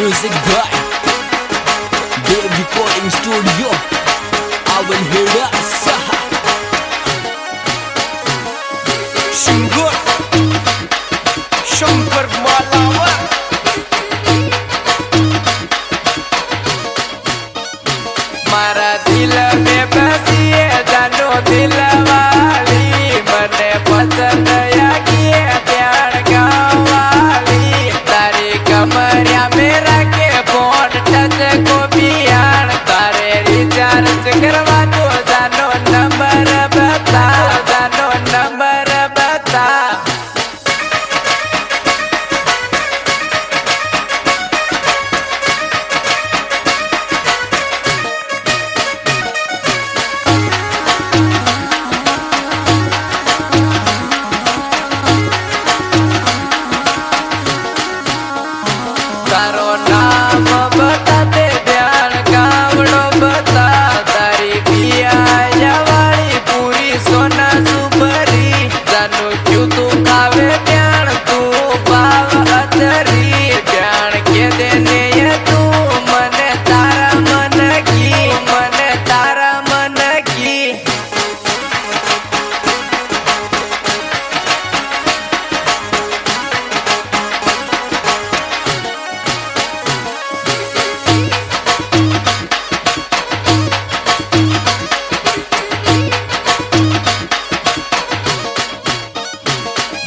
Music by Dev Recording Studio. I will hear us. Shankar Malawa. मारा दिल में बसी है जानो दिल वाली मने पसंद आगी है प्यार गाँव वाली तारी कमरिया मेरा के फोन टच को बियान तारे रिचार्ज करवा दो जानो नंबर बता जानो नंबर बता तारो नाम बता दे ध्यान गावड़ो बता तारी पिया वाली पूरी सोना सुपरी जानू क्यों तू खावे ध्यान तू पाव अतरी ध्यान के देने ये तू मने तारा मन की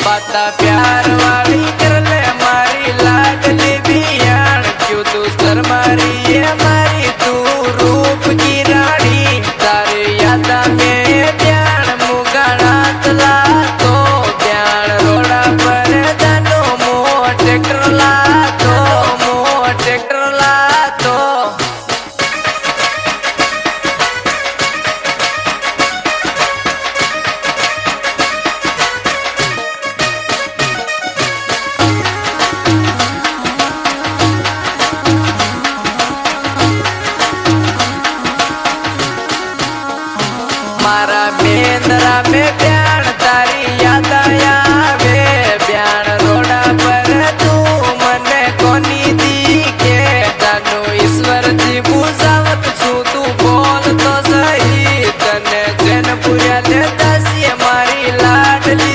बाता प्यार वाली कर ले मारी लाडली बियान क्यों तू सर मारी ये मारी तू रूप की रानी तारे यादा में ध्यान मुगाना तला तो ध्यान रोड़ा पर जानो मोह ट्रैक्टर ला तो मारा बेंद्रा में प्यार तारी याद आवे प्यार रोड़ा पर तू मने कोनी दी के जानो ईश्वर जी बुझावत छु तू बोल तो सही तने जनपुरिया ले दसी मारी लाडली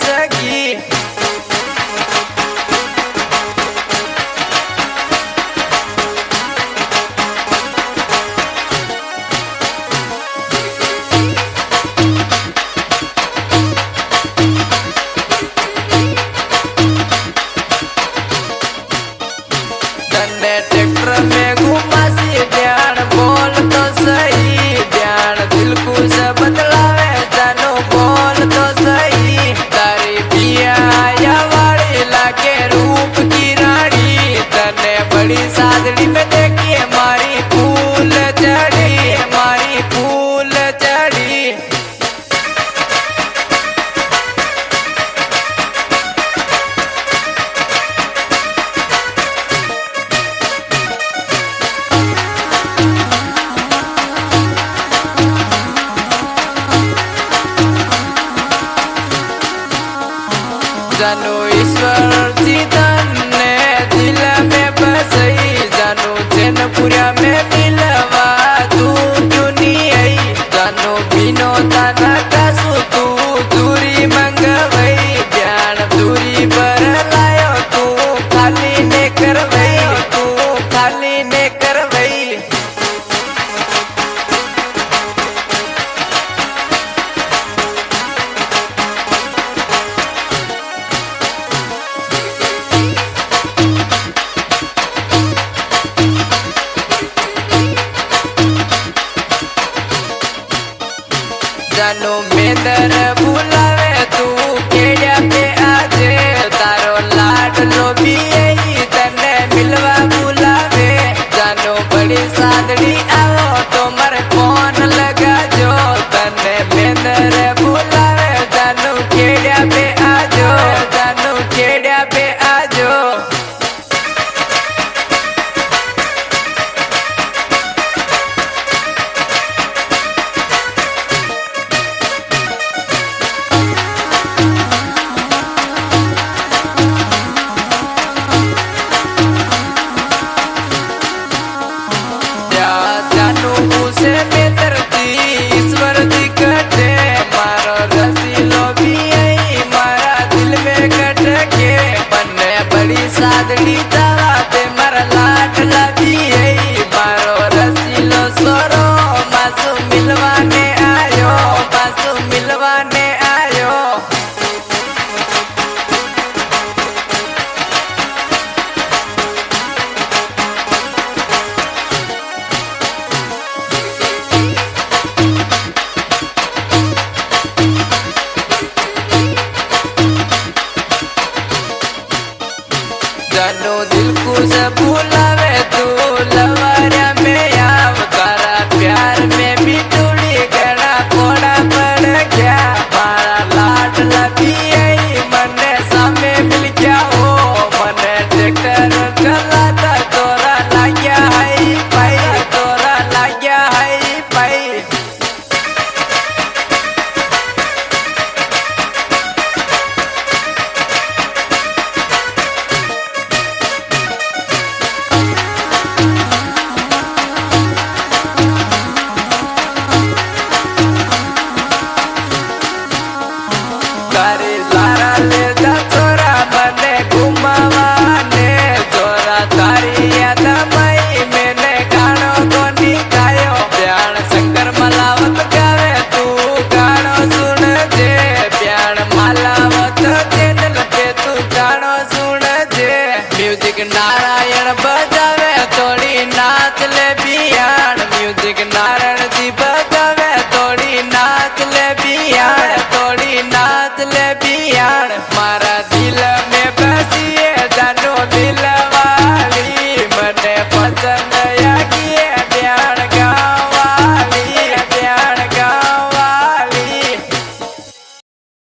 सगी ट्रैक्टर में घुमासी ध्यान बोल तो सही ध्यान दिल को से बदलावे जानो बोल तो सही तारी पिया वाली लागे रूप की रानी तने बड़ी सादड़ी में देखिए मारी फूल चढ़ी जानू ईश्वर जी तन्ने दिल में बसई जानू जनपुरिया में